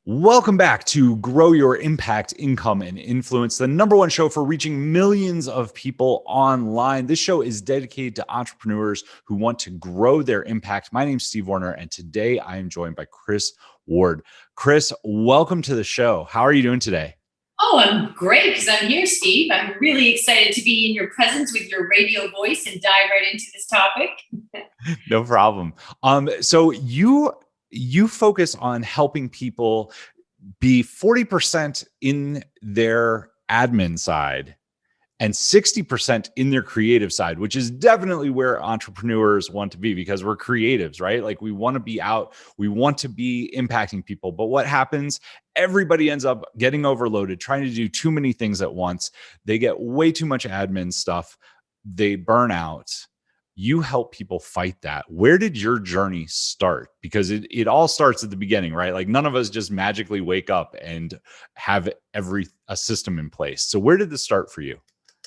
Welcome back to Grow Your Impact, Income, and Influence, the number one show for reaching millions of people online. This show is dedicated to entrepreneurs who want to grow their impact. My name's Steve Warner, and today I am joined by Kris Ward. Kris, welcome to the show. How are you doing today? Oh, I'm great because I'm here, Steve. I'm really excited to be in your presence with your radio voice and dive right into this topic. No problem. So you focus on helping people be 40% in their admin side and 60% in their creative side, which is definitely where entrepreneurs want to be because we're creatives, right? Like we want to be out, we want to be impacting people. But what happens? Everybody ends up getting overloaded, trying to do too many things at once. They get way too much admin stuff. They burn out. You help people fight that. Where did your journey start? Because it all starts at the beginning, right? Like none of us just magically wake up and have a system in place. So where did this start for you?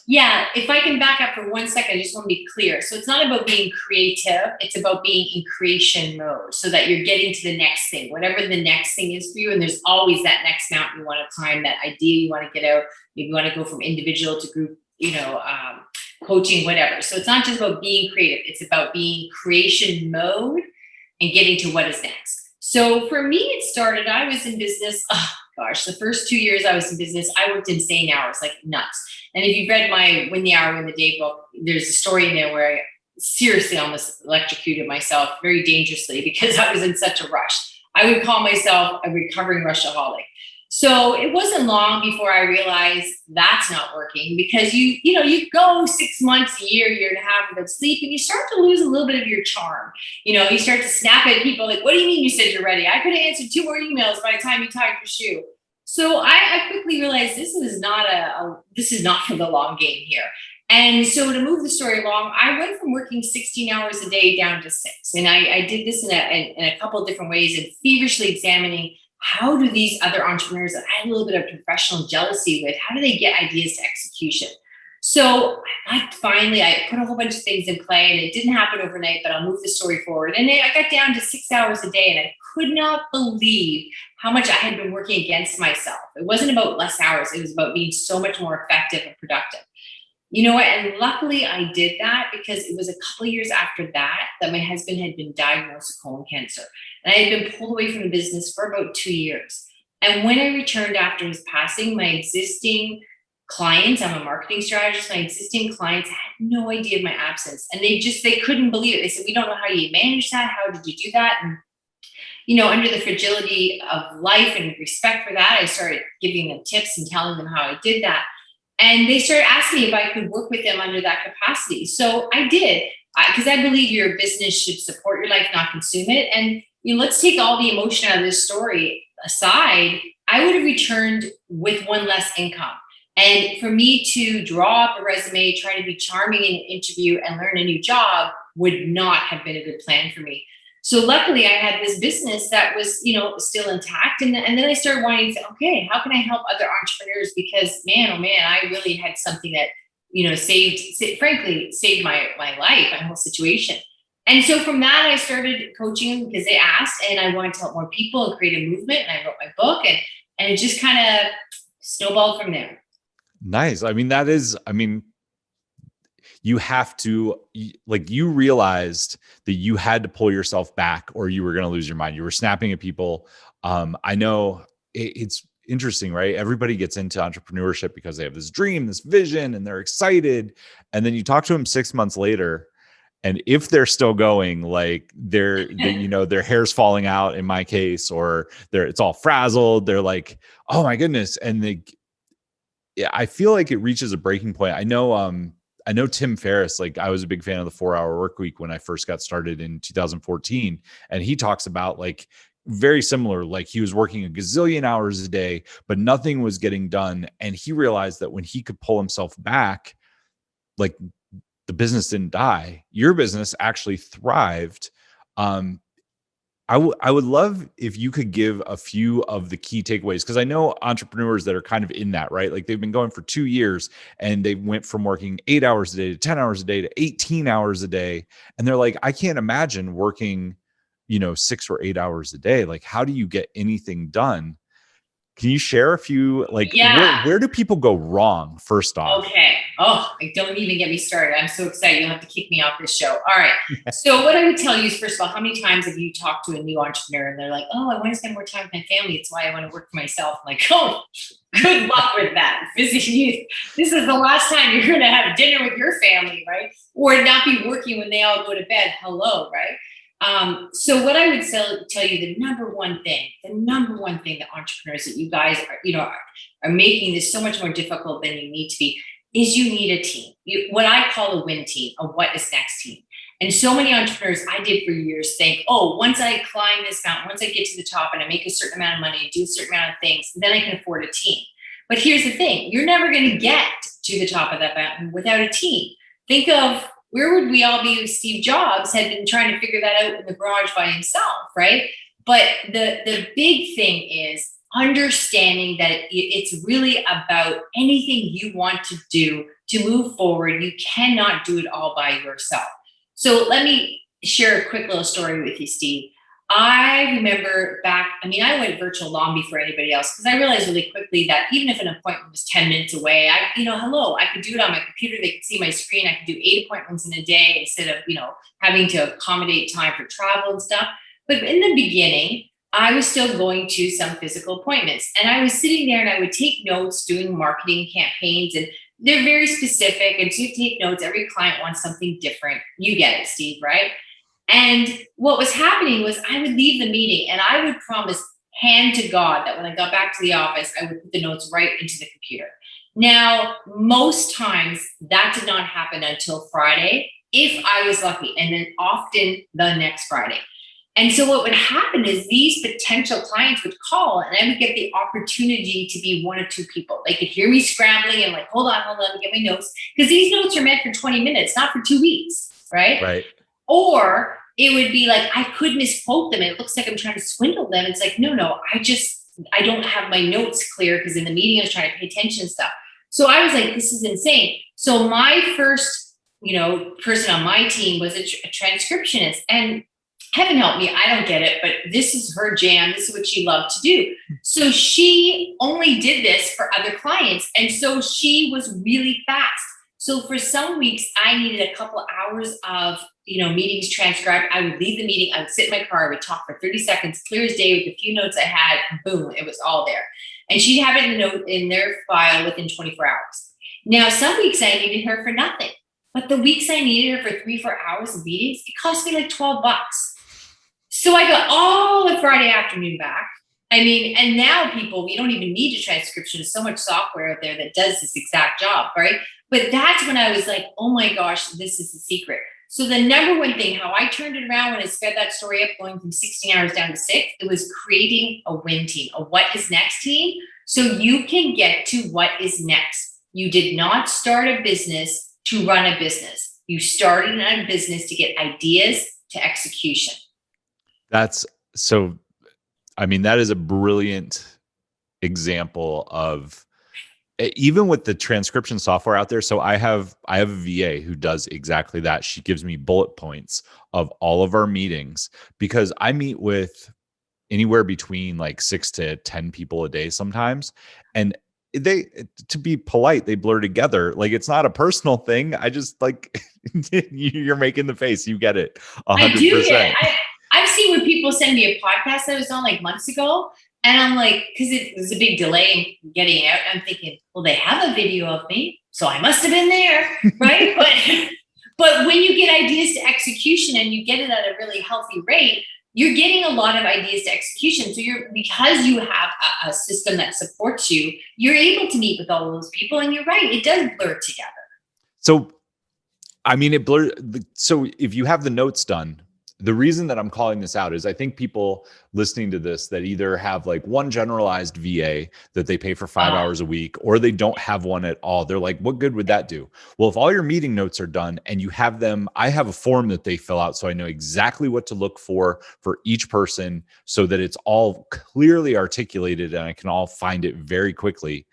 Yeah, if I can back up for 1 second, I just want to be clear. So it's not about being creative, it's about being in creation mode so that you're getting to the next thing, whatever the next thing is for you. And there's always that next mountain you want to climb, that idea you want to get out. Maybe you want to go from individual to group, coaching, whatever. So it's not just about being creative, it's about being creation mode and getting to what is next. So for me, it started, I was in business. Oh gosh, the first 2 years I was in business, I worked insane hours, like nuts. And if you've read my Win the Hour, Win the Day book, there's a story in there where I seriously almost electrocuted myself very dangerously because I was in such a rush. I would call myself a recovering rushaholic. So it wasn't long before I realized that's not working because you go 6 months, a year and a half without sleep, and you start to lose a little bit of your charm. You start to snap at people like, "What do you mean you said you're ready? I could have answered 2 more emails by the time you tied your shoe." So I quickly realized this is not for the long game here. And so to move the story along, I went from working 16 hours a day down to 6. And I did this in a couple of different ways and feverishly examining how do these other entrepreneurs that I had a little bit of professional jealousy with, how do they get ideas to execution? So I put a whole bunch of things in play and it didn't happen overnight, but I'll move the story forward. And I got down to 6 hours a day and I could not believe how much I had been working against myself. It wasn't about less hours. It was about being so much more effective and productive. You know what? And luckily I did that because it was a couple of years after that my husband had been diagnosed with colon cancer. And I had been pulled away from the business for about 2 years. And when I returned after his passing, my existing clients, I'm a marketing strategist, my existing clients had no idea of my absence. And they couldn't believe it. They said, "We don't know how you manage that. How did you do that?" And under the fragility of life and respect for that, I started giving them tips and telling them how I did that. And they started asking me if I could work with them under that capacity. So I did, because I believe your business should support your life, not consume it. And let's take all the emotion out of this story aside. I would have returned with one less income. And for me to draw up a resume, try to be charming in an interview and learn a new job would not have been a good plan for me. So luckily I had this business that was, still intact. And then I started wanting to say, okay, how can I help other entrepreneurs? Because man, oh man, I really had something that, saved my life, my whole situation. And so from that, I started coaching because they asked, and I wanted to help more people and create a movement. And I wrote my book and it just kind of snowballed from there. Nice. You have to, like, you realized that you had to pull yourself back or you were going to lose your mind. You were snapping at people. I know it's interesting, right? Everybody gets into entrepreneurship because they have this dream, this vision, and they're excited. And then you talk to them 6 months later, and if they're still going, like their hair's falling out in my case, or it's all frazzled. They're like, "Oh my goodness." And I feel like it reaches a breaking point. I know Tim Ferriss, like I was a big fan of the 4-Hour Work Week when I first got started in 2014. And he talks about like very similar, like he was working a gazillion hours a day, but nothing was getting done. And he realized that when he could pull himself back, like the business didn't die. Your business actually thrived. I would love if you could give a few of the key takeaways, because I know entrepreneurs that are kind of in that, right? Like they've been going for 2 years and they went from working 8 hours a day to 10 hours a day to 18 hours a day. And they're like, I can't imagine working, 6 or 8 hours a day. Like, how do you get anything done? Can you share a few, like, Yeah. where do people go wrong, first off? Okay. Oh, don't even get me started. I'm so excited. You'll have to kick me off this show. All right. So what I would tell you is, first of all, how many times have you talked to a new entrepreneur and they're like, oh, I want to spend more time with my family. It's why I want to work for myself. I'm like, oh, good luck with that. This is the last time you're going to have dinner with your family, right? Or not be working when they all go to bed. Hello, right? So what I would tell you, the number one thing that entrepreneurs, that you guys are making this so much more difficult than you need to be, is you need a team. What I call a win team, a what is next team. And so many entrepreneurs, I did for years, think, oh, once I climb this mountain, once I get to the top and I make a certain amount of money, do a certain amount of things, then I can afford a team. But here's the thing, you're never going to get to the top of that mountain without a team. Think of, where would we all be if Steve Jobs had been trying to figure that out in the garage by himself, right? But the big thing is understanding that it's really about anything you want to do to move forward. You cannot do it all by yourself. So let me share a quick little story with you, Steve. I remember I went virtual long before anybody else, because I realized really quickly that even if an appointment was 10 minutes away, I could do it on my computer. They could see my screen. I could do 8 appointments in a day instead of, having to accommodate time for travel and stuff. But in the beginning, I was still going to some physical appointments, and I was sitting there and I would take notes doing marketing campaigns, and they're very specific. And so you take notes. Every client wants something different. You get it, Steve, right? And what was happening was I would leave the meeting and I would promise hand to God that when I got back to the office, I would put the notes right into the computer. Now, most times that did not happen until Friday, if I was lucky, and then often the next Friday. And so what would happen is these potential clients would call and I would get the opportunity to be one or two people. They could hear me scrambling and like, hold on, get my notes. Because these notes are meant for 20 minutes, not for 2 weeks, right? Right. Or it would be like, I could misquote them. It looks like I'm trying to swindle them. It's like, no, I don't have my notes clear because in the meeting I was trying to pay attention and stuff. So I was like, this is insane. So my first, person on my team was a transcriptionist, and heaven help me, I don't get it, but this is her jam. This is what she loved to do. So she only did this for other clients. And so she was really fast. So for some weeks, I needed a couple of hours of, meetings transcribed. I would leave the meeting. I would sit in my car. I would talk for 30 seconds, clear as day with the few notes I had. Boom, it was all there. And she'd have it in their file within 24 hours. Now, some weeks I needed her for nothing. But the weeks I needed her for 3-4 hours of meetings, it cost me like $12. So I got all the Friday afternoon back. And now we don't even need a transcription. There's so much software out there that does this exact job, right? But that's when I was like, oh my gosh, this is the secret. So the number one thing, how I turned it around when I sped that story up, going from 16 hours down to 6, it was creating a win team, a what is next team, so you can get to what is next. You did not start a business to run a business. You started a business to get ideas to execution. That is a brilliant example of, even with the transcription software out there. So I have a VA who does exactly that. She gives me bullet points of all of our meetings, because I meet with anywhere between like 6 to 10 people a day sometimes. And to be polite, they blur together. Like, it's not a personal thing. I just like, you're making the face. You get it. 100%. I do get it. I've seen when people send me a podcast that was on like months ago, and I'm like, because it was a big delay in getting it out. I'm thinking, well, they have a video of me, so I must have been there, right? But when you get ideas to execution and you get it at a really healthy rate, you're getting a lot of ideas to execution. So because you have a system that supports you, you're able to meet with all of those people. And you're right, it does blur together. So, it blurs. So if you have the notes done, the reason that I'm calling this out is I think people listening to this that either have like one generalized VA that they pay for 5 hours a week, or they don't have one at all. They're like, what good would that do? Well, if all your meeting notes are done and you have them, I have a form that they fill out, so I know exactly what to look for each person, so that it's all clearly articulated and I can all find it very quickly.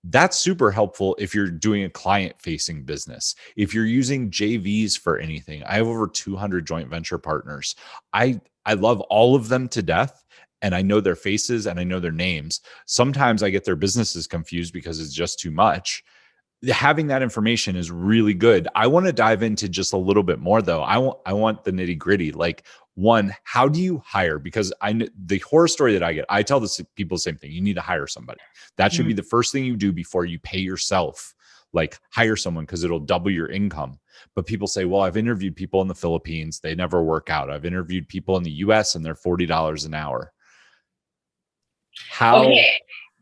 That's super helpful if you're doing a client-facing business. If you're using JVs for anything, I have over 200 joint venture partners. I love all of them to death. and I know their faces and I know their names. Sometimes I get their businesses confused because it's just too much. Having that information is really good. I want to dive into just a little bit more though. I want the nitty gritty. Like, one, how do you hire? Because the horror story that I get, I tell people the same thing. You need to hire somebody. That should be the first thing you do before you pay yourself. Like, hire someone, because it'll double your income. But people say, well, I've interviewed people in the Philippines. They never work out. I've interviewed people in the US and they're $40 an hour. How? Okay.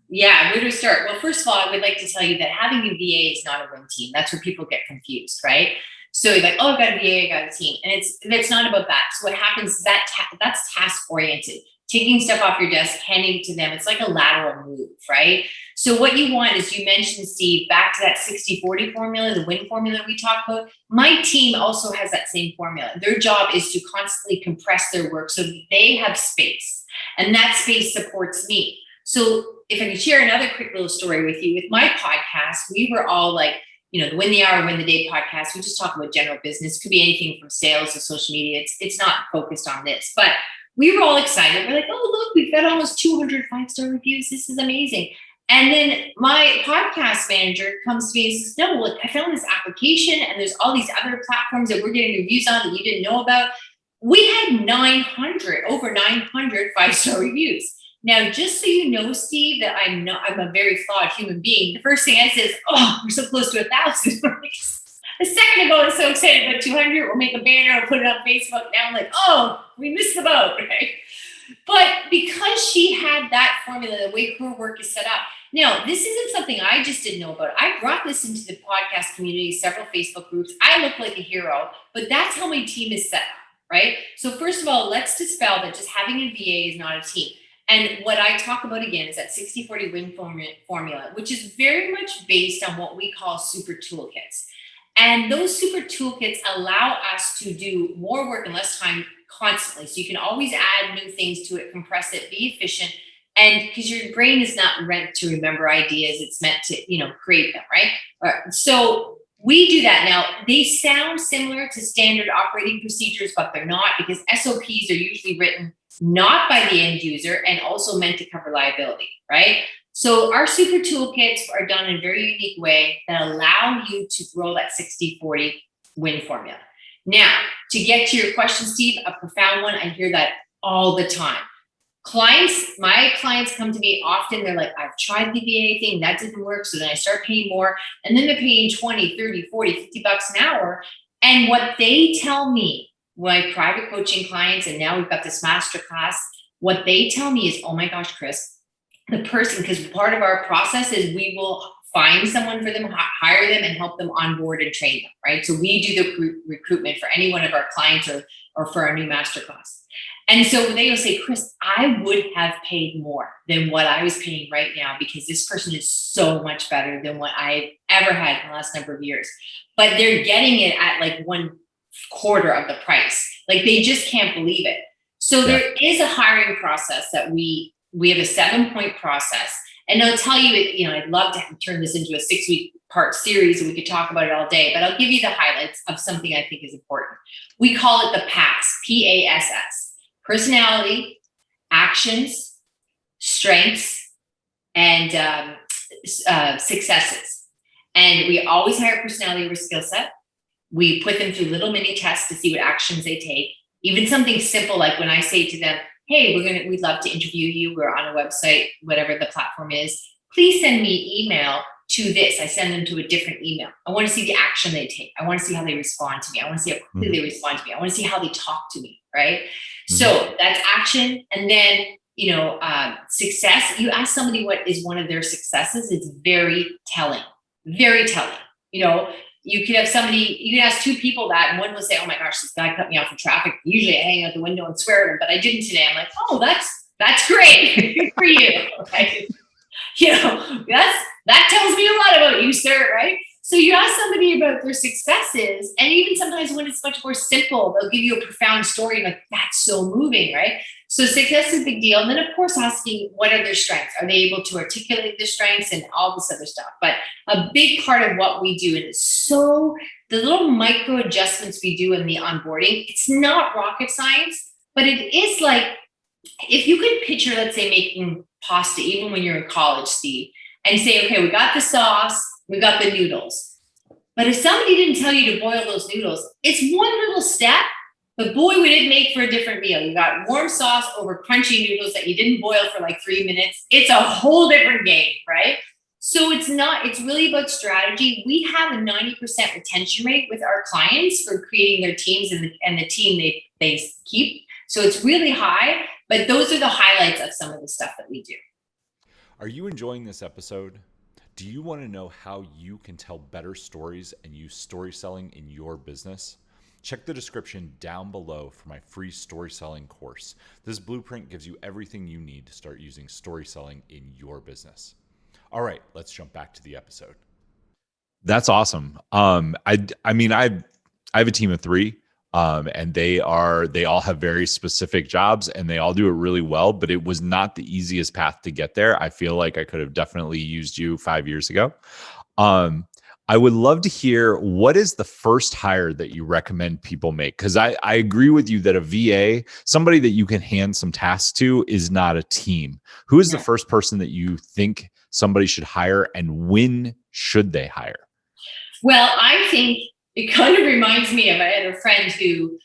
Yeah, where do we start? Well, first of all, I would like to tell you that having a VA is not a win team. That's where people get confused, right? So you're like, oh, I've got a VA, I got a team. And it's not about that. So what happens is that's task oriented. Taking stuff off your desk, handing it to them. It's like a lateral move, right? So what you want is, you mentioned, Steve, back to that 60-40 formula, the win formula we talked about. My team also has that same formula. Their job is to constantly compress their work so that they have space, and that space supports me. So if I can share another quick little story with you, with my podcast, we were all like, the Win the Hour, Win the Day podcast. We just talk about general business. Could be anything from sales to social media. It's not focused on this, but we were all excited. We're like, oh, look, we've got almost 200 5-star reviews. This is amazing. And then my podcast manager comes to me and says, no, look, I found this application and there's all these other platforms that we're getting reviews on that you didn't know about. We had over 900 5-star reviews. Now, just so you know, Steve, that I'm a very flawed human being. The first thing I say is, oh, we're so close to 1,000. A second ago, I was so excited about 200. We'll make a banner, we'll put it on Facebook. Now I'm like, oh, we missed the boat, right? But because she had that formula, the way her work is set up. Now, this isn't something I just didn't know about. I brought this into the podcast community, several Facebook groups. I look like a hero, but that's how my team is set up, right? So first of all, let's dispel that just having a VA is not a team. And what I talk about again is that 60-40 win formula, which is very much based on what we call super toolkits. And those super toolkits allow us to do more work in less time constantly. So you can always add new things to it, compress it, be efficient. And because your brain is not meant to remember ideas, it's meant to, create them, right? So we do that. Now, they sound similar to standard operating procedures, but they're not, because SOPs are usually written not by the end user and also meant to cover liability, right? So our super toolkits are done in a very unique way that allow you to grow that 60-40 win formula. Now, to get to your question, Steve, a profound one, I hear that all the time. My clients come to me often. They're like, I've tried the VA thing, that didn't work. So then I start paying more, and then they're paying 20, 30, 40, $50 an hour. And what they tell me, my private coaching clients, and now we've got this masterclass, what they tell me is, oh my gosh, Kris, the person, because part of our process is we will find someone for them, hire them, and help them onboard and train them, right? So we do the recruitment for any one of our clients or for our new masterclass. And so they will say, Kris, I would have paid more than what I was paying right now, because this person is so much better than what I've ever had in the last number of years. But they're getting it at like 1/4 of the price. Like, they just can't believe it. So there is a hiring process that we have a 7-point process. And I'll tell you, I'd love to turn this into a 6-week part series, and we could talk about it all day, but I'll give you the highlights of something I think is important. We call it the PASS, PASS: personality, actions, strengths, and successes. And we always hire personality over skill set. We put them through little mini tests to see what actions they take. Even something simple like when I say to them, hey, we'd love to interview you. We're on a website, whatever the platform is. Please send me email to this. I send them to a different email. I want to see the action they take. I want to see how they respond to me. I want to see how quickly they respond to me. I want to see how they talk to me, right? So that's action. And then, success. You ask somebody what is one of their successes. It's very telling, very telling. You could have you can ask 2 people that, and one will say, oh my gosh, this guy cut me off in traffic. Usually I hang out the window and swear at him, but I didn't today. I'm like, oh, that's great. Good for you. Okay. That tells me a lot about you, sir, right? So you ask somebody about their successes, and even sometimes when it's much more simple, they'll give you a profound story, like, that's so moving, right? So success is a big deal. And then, of course, asking what are their strengths? Are they able to articulate their strengths and all this other stuff? But a big part of what we do, and it's the little micro adjustments we do in the onboarding, it's not rocket science, but it is like if you could picture, let's say, making pasta, even when you're in college, Steve, and say, okay, we got the sauce, we got the noodles. But if somebody didn't tell you to boil those noodles, it's one little step, but boy, would it make for a different meal. You got warm sauce over crunchy noodles that you didn't boil for like 3 minutes. It's a whole different game, right? So it's really about strategy. We have a 90% retention rate with our clients for creating their teams and the team they keep. So it's really high, but those are the highlights of some of the stuff that we do. Are you enjoying this episode? Do you want to know how you can tell better stories and use story selling in your business? Check the description down below for my free story selling course. This blueprint gives you everything you need to start using story selling in your business. All right, let's jump back to the episode. That's awesome. I mean, I have a team of 3. And they all have very specific jobs and they all do it really well, but it was not the easiest path to get there. I feel like I could have definitely used you 5 years ago. I would love to hear, what is the first hire that you recommend people make? Because I agree with you that a VA, somebody that you can hand some tasks to, is not a team. Who is the first person that you think somebody should hire, and when should they hire? Well, I think it kind of reminds me of, I had a friend who,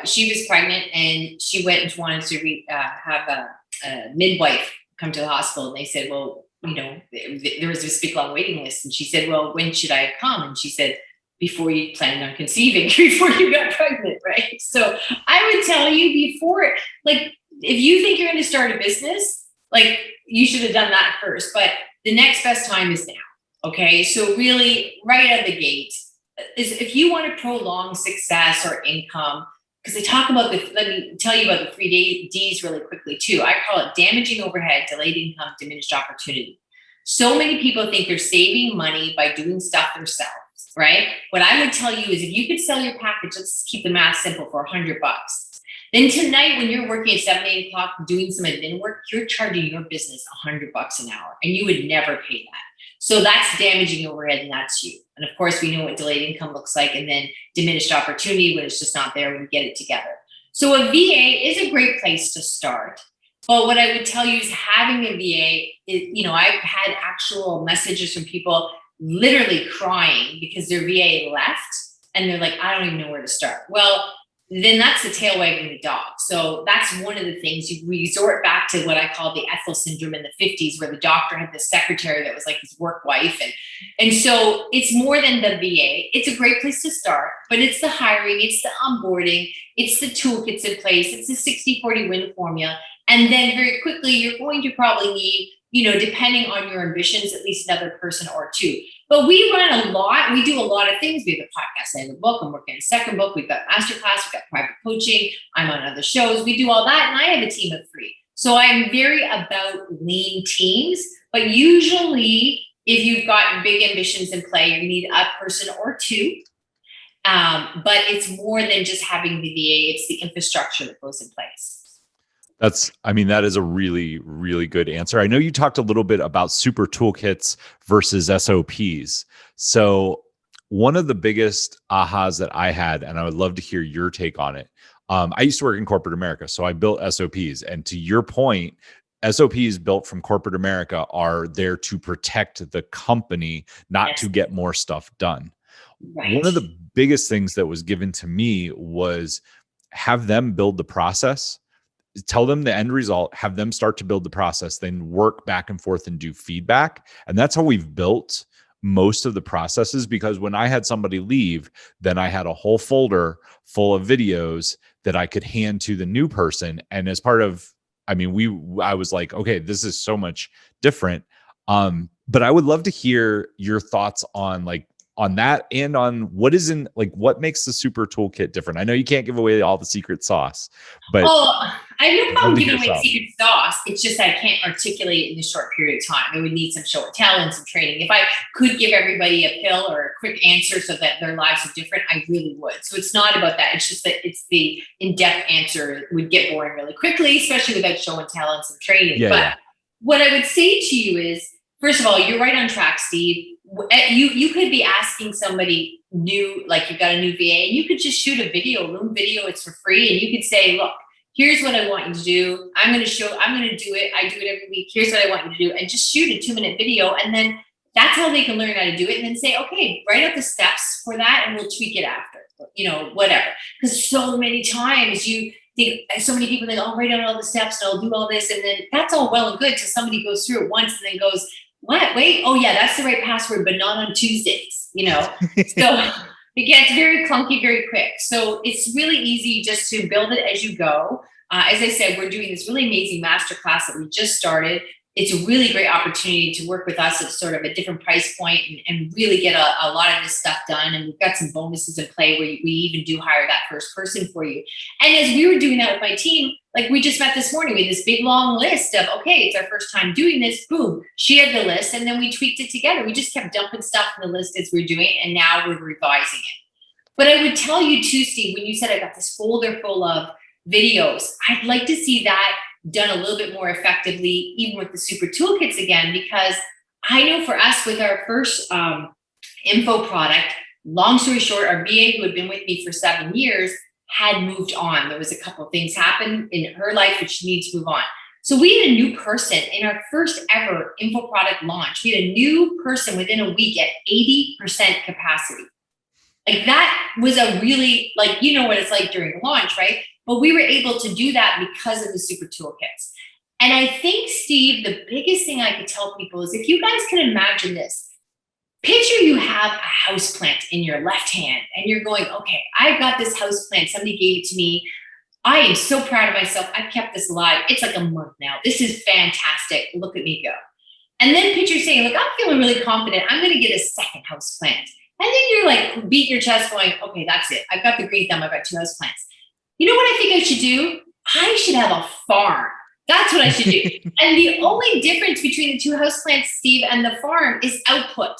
she was pregnant and she went and wanted to have a midwife come to the hospital. And they said, well, there was this big long waiting list. And she said, well, when should I come? And she said, before you planned on conceiving, before you got pregnant, right? So I would tell you before, like, if you think you're going to start a business, like, you should have done that first. But the next best time is now. Okay. So really, right out of the gate, is if you want to prolong success or income, because I talk about let me tell you about the 3 Ds really quickly too. I call it damaging overhead, delayed income, diminished opportunity. So many people think they're saving money by doing stuff themselves, right? What I would tell you is, if you could sell your package, let's keep the math simple, for $100, then tonight when you're working at 7, 8 o'clock doing some admin work, you're charging your business $100 an hour, and you would never pay that. So that's damaging overhead, and that's you. And of course, we know what delayed income looks like, and then diminished opportunity when it's just not there when we get it together. So a VA is a great place to start. But what I would tell you is, having a VA, I've had actual messages from people literally crying because their VA left and they're like, I don't even know where to start. Well, then that's the tail wagging the dog. So that's one of the things. You resort back to what I call the Ethel syndrome in the 50s, where the doctor had the secretary that was like his work wife. And so it's more than the VA. It's a great place to start, but it's the hiring, it's the onboarding, it's the toolkits in place, it's the 60-40 win formula. And then very quickly, you're going to probably need, depending on your ambitions, at least another person or 2. But we run a lot. We do a lot of things. We have a podcast, I have a book. I'm working on a second book. We've got masterclass. We've got private coaching. I'm on other shows. We do all that. And I have a team of 3. So I'm very about lean teams. But usually, if you've got big ambitions in play, you need a person or 2. But it's more than just having the VA. It's the infrastructure that goes in place. That is a really, really good answer. I know you talked a little bit about super toolkits versus SOPs. So one of the biggest ahas that I had, and I would love to hear your take on it. I used to work in corporate America, so I built SOPs. And to your point, SOPs built from corporate America are there to protect the company, not to get more stuff done. Right. One of the biggest things that was given to me was have them build the process. Tell them the end result, have them start to build the process, then work back and forth and do feedback. And that's how we've built most of the processes, because when I had somebody leave, then I had a whole folder full of videos that I could hand to the new person. And as part of, I was like, okay, this is so much different. But I would love to hear your thoughts on that, and on what makes the super toolkit different. I know you can't give away all the secret sauce, but I have no problem giving away secret sauce. It's just I can't articulate it in a short period of time. I would need some show and tell and some training. If I could give everybody a pill or a quick answer so that their lives are different, I really would. So it's not about that. It's just that it's the in-depth answer would get boring really quickly, especially without show and tell and some training. What I would say to you is, first of all, you're right on track, Steve. You could be asking somebody new, like you've got a new VA, and you could just shoot a video, Loom video, it's for free. And you could say, look, Here's what I want you to do. I'm going to do it. I do it every week. Here's what I want you to do. And just shoot a 2-minute video. And then that's how they can learn how to do it. And then say, okay, write out the steps for that and we'll tweak it after, whatever. Because so many times so many people think, I'll write out all the steps and I'll do all this. And then that's all well and good till somebody goes through it once and then goes, what? Wait, oh yeah, that's the right password, but not on Tuesdays, So it gets very clunky very quick. So it's really easy just to build it as you go. As I said, we're doing this really amazing masterclass that we just started. It's a really great opportunity to work with us at sort of a different price point and really get a lot of this stuff done. And we've got some bonuses in play where we even do hire that first person for you. And as we were doing that with my team, like we just met this morning, we had this big long list of, okay, it's our first time doing this, boom, she had the list and then we tweaked it together. We just kept dumping stuff in the list as we're doing it and now we're revising it. But I would tell you too, Steve, when you said I got this folder full of videos, I'd like to see that done a little bit more effectively, even with the super toolkits again, because I know for us with our first info product, long story short, our VA who had been with me for 7 years had moved on. There was a couple of things happened in her life which she needed to move on. So we had a new person in our first ever info product launch. We had a new person within a week at 80% capacity. Like that was a really, what it's like during launch, right? But we were able to do that because of the super toolkits. And I think, Steve, the biggest thing I could tell people is if you guys can imagine this, picture you have a house plant in your left hand and you're going, okay, I've got this house plant. Somebody gave it to me. I am so proud of myself. I've kept this alive. It's like a month now. This is fantastic. Look at me go. And then picture saying, look, I'm feeling really confident. I'm going to get a second house plant. And then you're like beating your chest going, okay, that's it. I've got the green thumb. I've got 2 house plants. You know what I think I should do? I should have a farm. That's what I should do. And the only difference between the 2 houseplants, Steve, and the farm is output.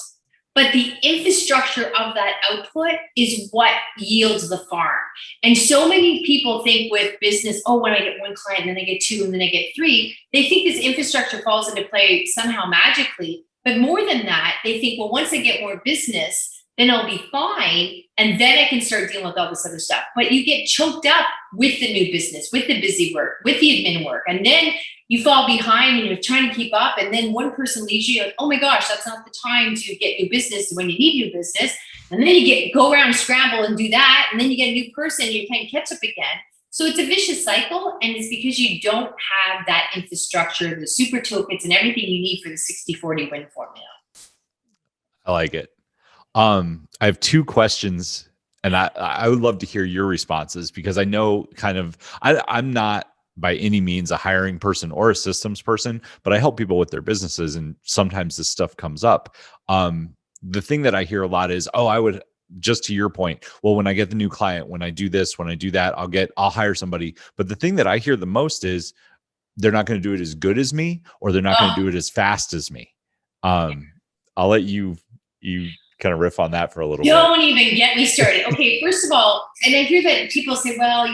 But the infrastructure of that output is what yields the farm. And so many people think with business, oh, when I get 1 client, and then I get 2, and then I get 3, they think this infrastructure falls into play somehow magically. But more than that, they think, well, once I get more business, then I'll be fine. And then I can start dealing with all this other stuff. But you get choked up with the new business, with the busy work, with the admin work. And then you fall behind and you're trying to keep up. And then one person leaves you, you're like, oh my gosh, that's not the time to get new business when you need new business. And then you go around and scramble and do that. And then you get a new person and you're playing catch up again. So it's a vicious cycle. And it's because you don't have that infrastructure, the super toolkits and everything you need for the 60-40 win formula. I like it. I have 2 questions and I would love to hear your responses because I know I'm not by any means a hiring person or a systems person, but I help people with their businesses. And sometimes this stuff comes up. The thing that I hear a lot is, I would, just to your point, well, when I get the new client, when I do this, when I do that, I'll hire somebody. But the thing that I hear the most is they're not going to do it as good as me, or they're not going to do it as fast as me. I'll let you kind of riff on that for a little bit. Don't even get me started. Okay, first of all, and I hear that people say, well, I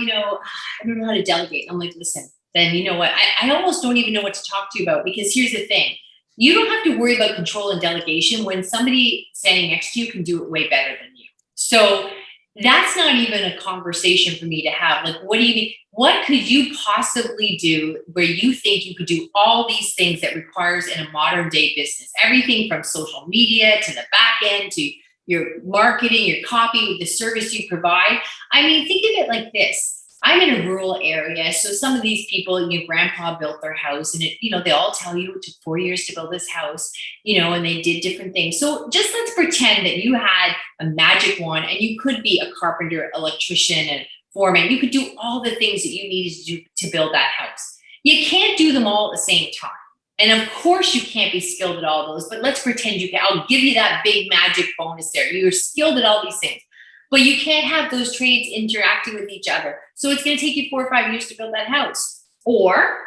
don't know how to delegate. I'm like, listen, then you know what? I almost don't even know what to talk to you about, because here's the thing. You don't have to worry about control and delegation when somebody standing next to you can do it way better than you. So that's not even a conversation for me to have. Like, what do you mean? What could you possibly do where you think you could do all these things that requires in a modern day business? Everything from social media to the back end to your marketing, your copy, the service you provide. I mean, think of it like this. I'm in a rural area. So some of these people, your grandpa built their house and they all tell you it took 4 years to build this house, and they did different things. So just let's pretend that you had a magic wand and you could be a carpenter, electrician, and foreman. You could do all the things that you needed to do to build that house. You can't do them all at the same time. And of course you can't be skilled at all those, but let's pretend you can. I'll give you that big magic bonus there. You're skilled at all these things. But you can't have those trades interacting with each other. So it's going to take you 4 or 5 years to build that house. Or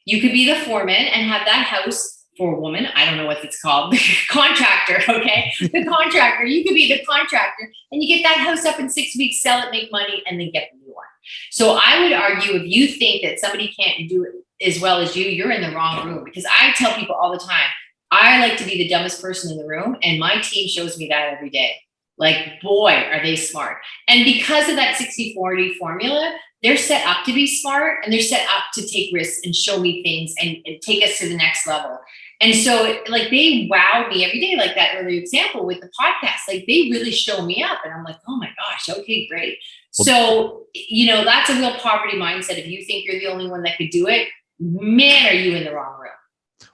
you could be the foreman and have that house for a woman. I don't know what it's called. The contractor, okay? The contractor. You could be the contractor and you get that house up in 6 weeks, sell it, make money, and then get the new one. So I would argue if you think that somebody can't do it as well as you, you're in the wrong room. Because I tell people all the time, I like to be the dumbest person in the room. And my team shows me that every day. Like, boy, are they smart. And because of that 60-40 formula, they're set up to be smart, and they're set up to take risks and show me things and take us to the next level. And so like they wow me every day, like that earlier example with the podcast, like they really show me up and I'm like, oh my gosh, okay, great. So, that's a real poverty mindset. If you think you're the only one that could do it, man, are you in the wrong room?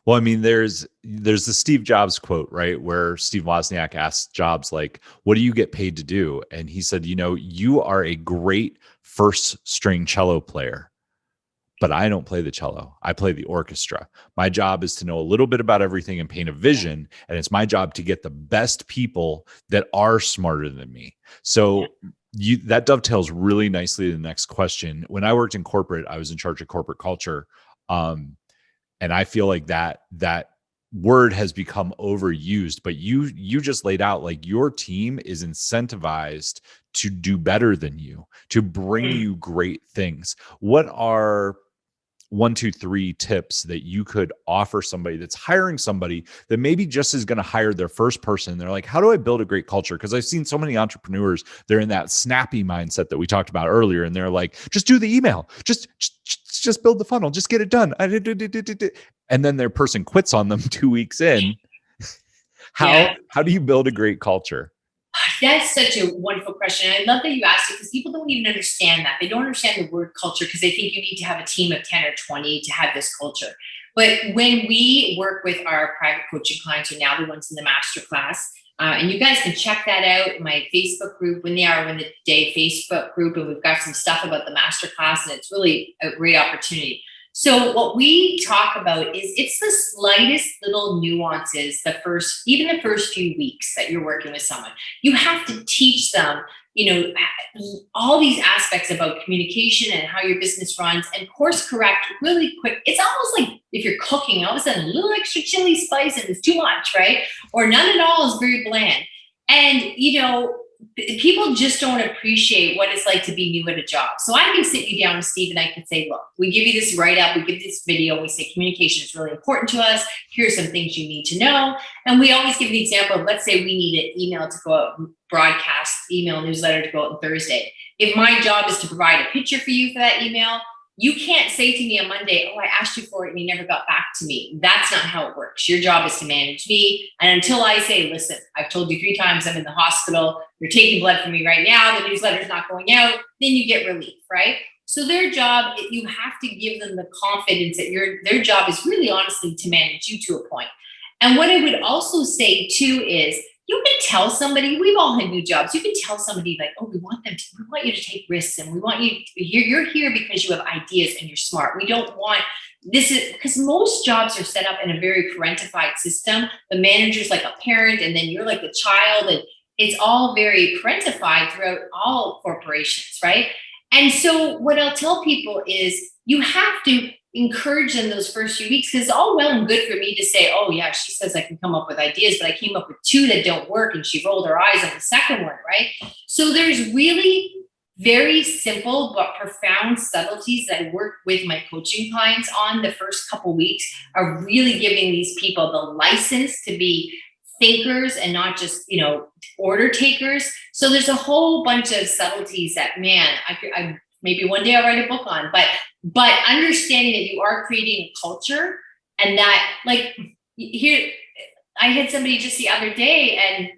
Well, I mean, there's the Steve Jobs quote, right? Where Steve Wozniak asked Jobs, like, what do you get paid to do? And he said, you are a great first string cello player, but I don't play the cello. I play the orchestra. My job is to know a little bit about everything and paint a vision. And it's my job to get the best people that are smarter than me. So that dovetails really nicely to the next question. When I worked in corporate, I was in charge of corporate culture. And I feel like that word has become overused, but you just laid out like your team is incentivized to do better than you, to bring you great things. What are 1, 2, 3 tips that you could offer somebody that's hiring somebody that maybe just is going to hire their first person? They're like, how do I build a great culture? Because I've seen so many entrepreneurs, they're in that snappy mindset that we talked about earlier. And they're like, just do the email, just build the funnel, just get it done. And then their person quits on them 2 weeks in. How do you build a great culture? That's such a wonderful question. I love that you asked it because people don't even understand that. They don't understand the word culture because they think you need to have a team of 10 or 20 to have this culture. But when we work with our private coaching clients, or now the ones in the masterclass, and you guys can check that out in my Facebook group, When They Are Win the Day Facebook group, and we've got some stuff about the masterclass, and it's really a great opportunity. So what we talk about is it's the slightest little nuances, even the first few weeks that you're working with someone. You have to teach them, all these aspects about communication and how your business runs, and course correct really quick. It's almost like if you're cooking, all of a sudden a little extra chili spice and it's too much, right? Or none at all is very bland. And, people just don't appreciate what it's like to be new at a job. So I can sit you down, Steve, and I can say, look, we give you this write-up, we give you this video, we say communication is really important to us. Here are some things you need to know. And we always give the example of, let's say we need an email to go out, broadcast email newsletter to go out on Thursday. If my job is to provide a picture for you for that email, you can't say to me on Monday, oh, I asked you for it and you never got back to me. That's not how it works. Your job is to manage me. And until I say, listen, I've told you 3 times I'm in the hospital, you're taking blood from me right now, the newsletter's not going out, then you get relief, right? So their job, you have to give them the confidence that their job is really honestly to manage you to a point. And what I would also say too is, you can tell somebody, we've all had new jobs. You can tell somebody like, oh, we want you to take risks, and we want you you're here because you have ideas and you're smart. We don't want because most jobs are set up in a very parentified system. The manager's like a parent, and then you're like the child, and it's all very parentified throughout all corporations, right? And so what I'll tell people is you have to encourage them those first few weeks, because it's all well and good for me to say, oh yeah, she says I can come up with ideas, but I came up with 2 that don't work, and she rolled her eyes on the second one, right? So there's really very simple but profound subtleties that I work with my coaching clients on the first couple weeks, are really giving these people the license to be thinkers and not just, order takers. So there's a whole bunch of subtleties that, man, I maybe one day I'll write a book on, but understanding that you are creating a culture, and that, like, here, I had somebody just the other day, and,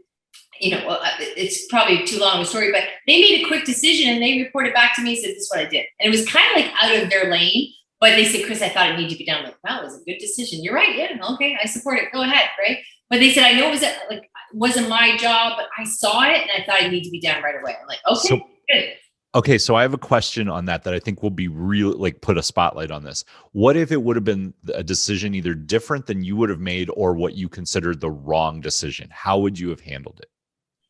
it's probably too long of a story, but they made a quick decision and they reported back to me and said, this is what I did. And it was kind of like out of their lane, but they said, Kris, I thought it needed to be done. I'm like, wow, it was a good decision. You're right. Yeah. Okay. I support it. Go ahead. Right. But they said, I know wasn't my job, but I saw it and I thought it needed to be done right away. I'm like, okay, good. Okay, so I have a question on that I think will be real, like put a spotlight on this. What if it would have been a decision either different than you would have made, or what you considered the wrong decision? How would you have handled it?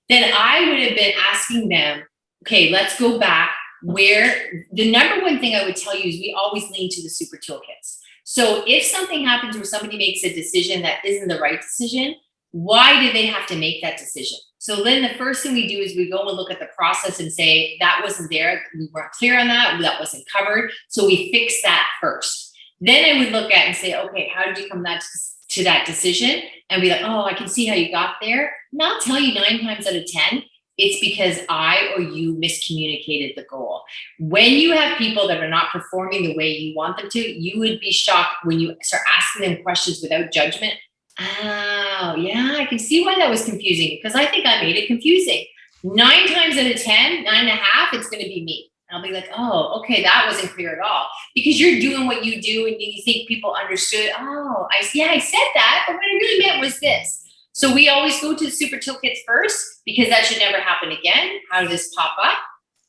Then I would have been asking them, okay, let's go back. Where the number one thing I would tell you is we always lean to the super toolkits. So if something happens where somebody makes a decision that isn't the right decision, why did they have to make that decision? So then the first thing we do is we go and look at the process and say, that wasn't there. We weren't clear on that. That wasn't covered. So we fix that first. Then I would look at and say, okay, how did you come to that decision? And be like, oh, I can see how you got there. And I'll tell you 9 times out of 10, it's because I or you miscommunicated the goal. When you have people that are not performing the way you want them to, you would be shocked when you start asking them questions without judgment. Oh, yeah, I can see why that was confusing, because I think I made it confusing. 9 times out of 10, 9.5, it's going to be me. I'll be like, oh, okay, that wasn't clear at all. Because you're doing what you do and you think people understood. Oh, I said that, but what I really meant was this. So we always go to the super toolkits first, because that should never happen again. How did this pop up?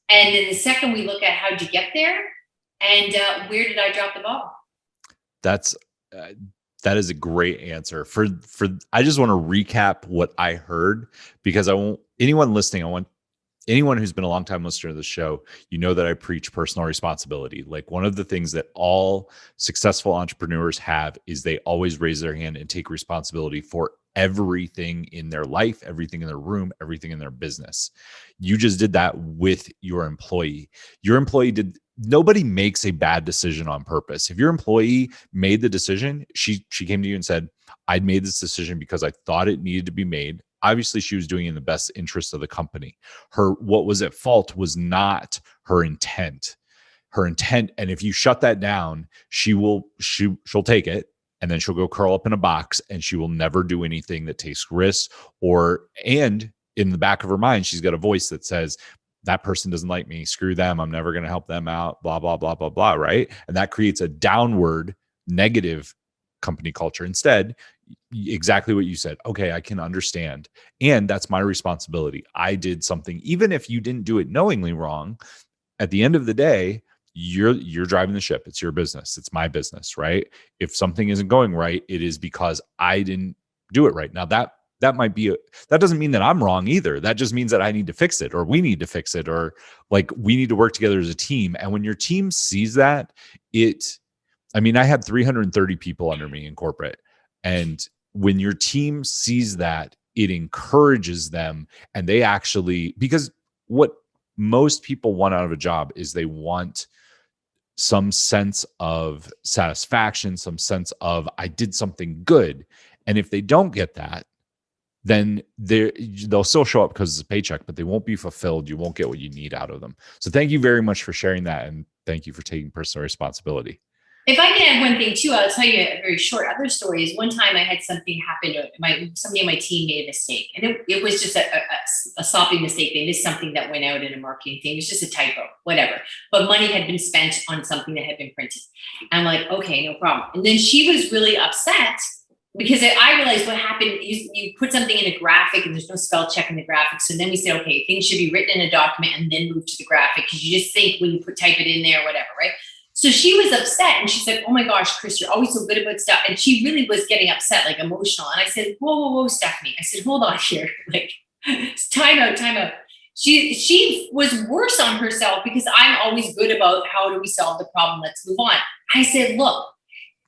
And then the second, we look at how'd you get there, and where did I drop the ball? That is a great answer. I just want to recap what I heard, because I want anyone listening, I want anyone who's been a long time listener to the show, you know that I preach personal responsibility. Like, one of the things that all successful entrepreneurs have is they always raise their hand and take responsibility for everything in their life, everything in their room, everything in their business. You just did that with your employee. Nobody makes a bad decision on purpose. If your employee made the decision, she came to you and said, I made this decision because I thought it needed to be made. Obviously, she was doing it in the best interest of the company. What was at fault was not her intent. And if you shut that down, she'll take it, and then she'll go curl up in a box, and she will never do anything that takes risks. And in the back of her mind, she's got a voice that says, that person doesn't like me, screw them, I'm never going to help them out, blah, blah, blah, blah, blah, right? And that creates a downward negative company culture. Instead, exactly what you said. Okay, I can understand. And that's my responsibility. I did something, even if you didn't do it knowingly wrong, at the end of the day, you're driving the ship. It's your business. It's my business, right? If something isn't going right, it is because I didn't do it right. Now that doesn't mean that I'm wrong either. That just means that I need to fix it, or we need to fix it, or like we need to work together as a team. And when your team sees that, I had 330 people under me in corporate. And when your team sees that, it encourages them. And they actually, because what most people want out of a job is they want some sense of satisfaction, some sense of I did something good. And if they don't get that, then they'll still show up because it's a paycheck, but they won't be fulfilled. You won't get what you need out of them. So thank you very much for sharing that. And thank you for taking personal responsibility. If I can add one thing too, I'll tell you a very short other story. Is one time I had something happen. Somebody on my team made a mistake, and it was just a sloppy mistake. They missed something that went out in a marketing thing. It was just a typo, whatever. But money had been spent on something that had been printed. I'm like, okay, no problem. And then she was really upset because I realized what happened is you put something in a graphic and there's no spell check in the graphic. So then we said, okay, things should be written in a document and then move to the graphic, because you just think when you type it in there, whatever, right? So she was upset, and she's like, oh my gosh, Kris, you're always so good about stuff. And she really was getting upset, like emotional. And I said, whoa, Stephanie. I said, hold on here. Like, time out. She was worse on herself because I'm always good about how do we solve the problem? Let's move on. I said, look,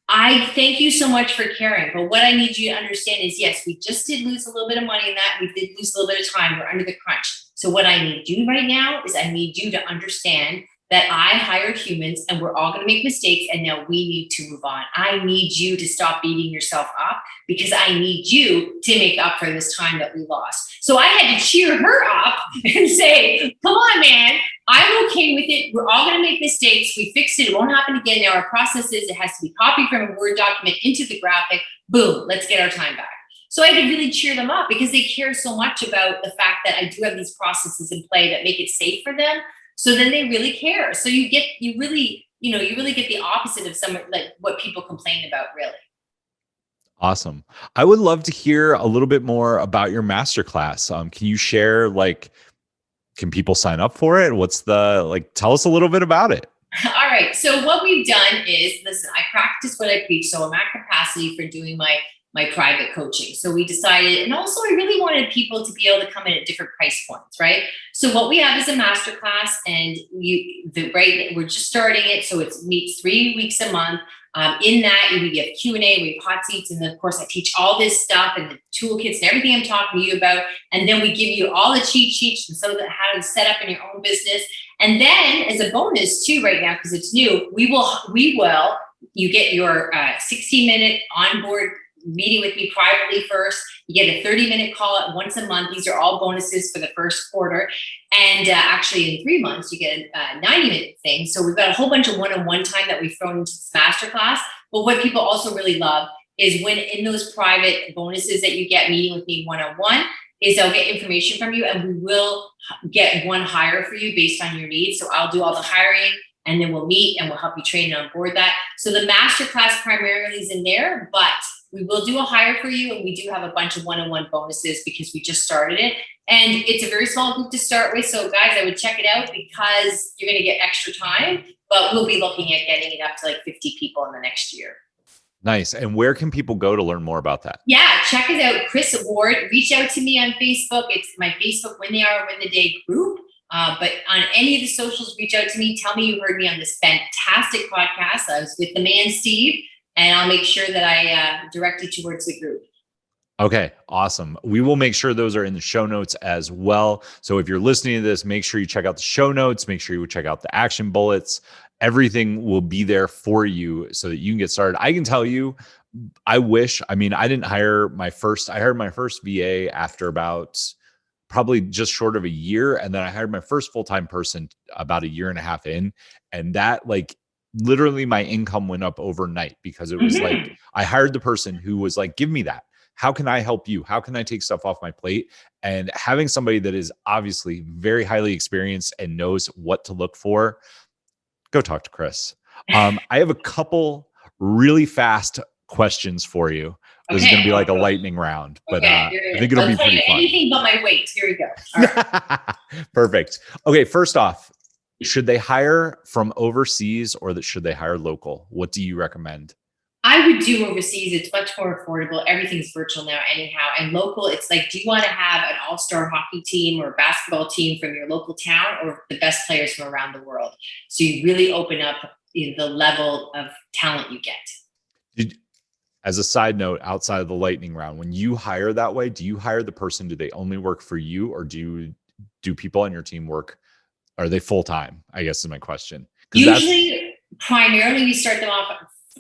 I thank you so much for caring. But what I need you to understand is, yes, we just did lose a little bit of money in that. We did lose a little bit of time. We're under the crunch. So what I need you right now is I need you to understand that I hired humans and we're all going to make mistakes, and now we need to move on. I need you to stop beating yourself up, because I need you to make up for this time that we lost. So I had to cheer her up and say, come on, man, I'm okay with it. We're all going to make mistakes. We fixed it. It won't happen again. There are processes. It has to be copied from a Word document into the graphic. Boom, let's get our time back. So I had to really cheer them up, because they care so much about the fact that I do have these processes in play that make it safe for them. So then they really care. So you really get the opposite of some, like what people complain about, really. Awesome. I would love to hear a little bit more about your masterclass. Can you share, can people sign up for it? Tell us a little bit about it. All right. So what we've done is, listen, I practice what I preach. So I'm at capacity for doing my private coaching. So we decided, and also I really wanted people to be able to come in at different price points, right? So what we have is a masterclass, and we're just starting it. So it meets 3 weeks a month. In that, we have Q&A, we have hot seats, and then of course I teach all this stuff and the toolkits and everything I'm talking to you about. And then we give you all the cheat sheets and some of how to set up in your own business. And then as a bonus too, right now, because it's new, you get your 60-minute onboard meeting with me privately first. You get a 30-minute call once a month. These are all bonuses for the first quarter. And actually in 3 months, you get a 90-minute thing. So we've got a whole bunch of one-on-one time that we've thrown into this masterclass. But what people also really love is when in those private bonuses that you get meeting with me one-on-one, is I'll get information from you and we will get one hire for you based on your needs. So I'll do all the hiring and then we'll meet and we'll help you train and onboard that. So the masterclass primarily is in there, but we will do a hire for you. And we do have a bunch of one-on-one bonuses because we just started it. And it's a very small group to start with. So guys, I would check it out because you're going to get extra time, but we'll be looking at getting it up to like 50 people in the next year. Nice. And where can people go to learn more about that? Yeah, check it out. Kris Ward. Reach out to me on Facebook. It's my Facebook Win the Hour, Win the Day group. But on any of the socials, reach out to me. Tell me you heard me on this fantastic podcast. I was with the man, Steve, and I'll make sure that I direct you towards the group. Okay, awesome. We will make sure those are in the show notes as well. So if you're listening to this, make sure you check out the show notes. Make sure you check out the action bullets. Everything will be there for you so that you can get started. I can tell you, I didn't hire I hired my first VA after about probably just short of a year. And then I hired my first full-time person about a year and a half in. And that literally my income went up overnight because it was like, I hired the person who was like, give me that. How can I help you? How can I take stuff off my plate? And having somebody that is obviously very highly experienced and knows what to look for, go talk to Kris. I have a couple really fast questions for you. This is going to be like a lightning round, but I think it'll be pretty fun. Anything but my weight. Here we go. All right. Perfect. Okay, first off, should they hire from overseas or should they hire local? What do you recommend? I would do overseas. It's much more affordable. Everything's virtual now anyhow. And local, it's like, do you want to have an all-star hockey team or basketball team from your local town or the best players from around the world? So you really open up the level of talent you get. As a side note, outside of the lightning round, when you hire that way, do you hire the person? Do they only work for you or do people on your team work? Are they full-time? I guess is my question. Usually, primarily we start them off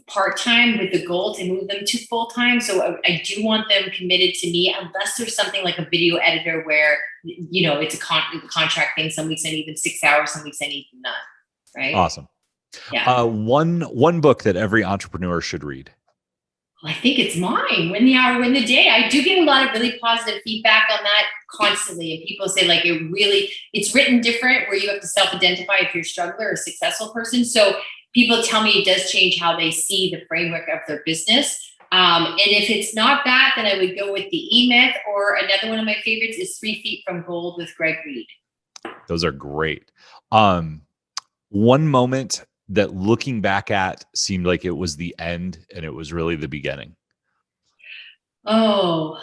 part-time with the goal to move them to full-time. So I do want them committed to me unless there's something like a video editor where, it's a contract thing. Some weeks I need them 6 hours, some weeks I need them none. Right. Awesome. Yeah. One book that every entrepreneur should read. Well, I think it's mine, Win the Hour, Win the Day. I do get a lot of really positive feedback on that constantly. And people say it's written different where you have to self-identify if you're a struggler or a successful person. So people tell me it does change how they see the framework of their business. And if it's not that, then I would go with the E-Myth, or another one of my favorites is 3 Feet from Gold with Greg Reed. Those are great. One moment that looking back at seemed like it was the end and it was really the beginning. Oh,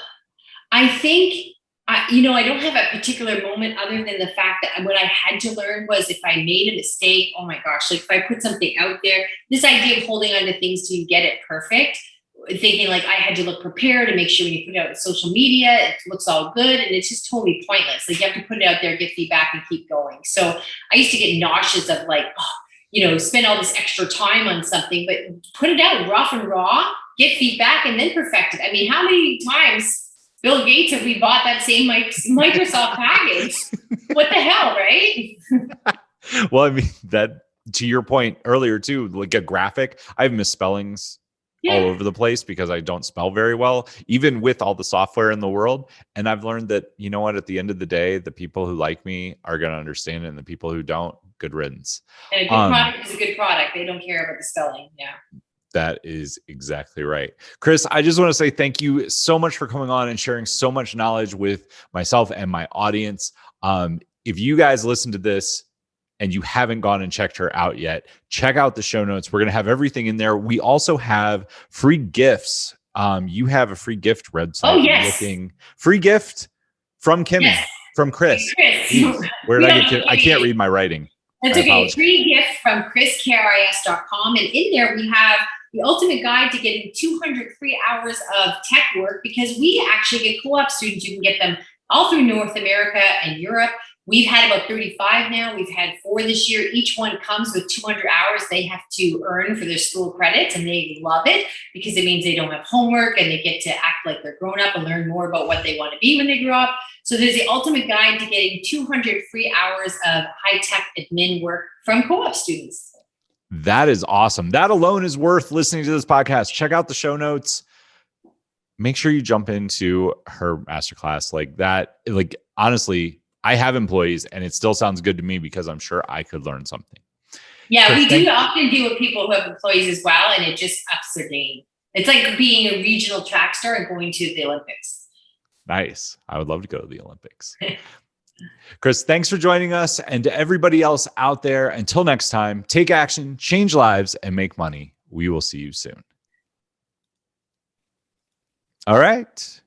I think, I don't have a particular moment other than the fact that what I had to learn was if I made a mistake, oh my gosh, if I put something out there, this idea of holding on to things till you get it perfect, thinking I had to look prepared and make sure when you put it out on social media, it looks all good. And it's just totally pointless. You have to put it out there, get feedback and keep going. So I used to get nauseous of spend all this extra time on something, but put it out rough and raw, get feedback and then perfect it. I mean, how many times Bill Gates have we bought that same Microsoft package? What the hell, right? Well, I mean, that to your point earlier too, like a graphic, I have misspellings all over the place because I don't spell very well, even with all the software in the world. And I've learned that, at the end of the day, the people who like me are going to understand it. And the people who don't, good riddance. And a good product is a good product. They don't care about the spelling. Yeah. That is exactly right. Kris, I just want to say thank you so much for coming on and sharing so much knowledge with myself and my audience. If you guys listen to this and you haven't gone and checked her out yet, check out the show notes. We're going to have everything in there. We also have free gifts. You have a free gift website. Oh, yes. Free gift from Kimmy, from Kris. Jeez, where did I get to? I can't read my writing. That's okay. Free gift from KrisKRIS.com. And in there, we have the ultimate guide to getting 200 free hours of tech work, because we actually get co-op students. You can get them all through North America and Europe. We've had about 35 now. We've had 4 this year. Each one comes with 200 hours they have to earn for their school credits, and they love it because it means they don't have homework and they get to act like they're grown up and learn more about what they want to be when they grow up. So there's the ultimate guide to getting 200 free hours of high-tech admin work from co-op students. That is awesome. That alone is worth listening to this podcast. Check out the show notes. Make sure you jump into her masterclass like that. Like, honestly, I have employees and it still sounds good to me because I'm sure I could learn something. Yeah, we do often deal with people who have employees as well, and it just ups their game. It's like being a regional track star and going to the Olympics. Nice. I would love to go to the Olympics. Kris, thanks for joining us. And to everybody else out there, until next time, take action, change lives, and make money. We will see you soon. All right.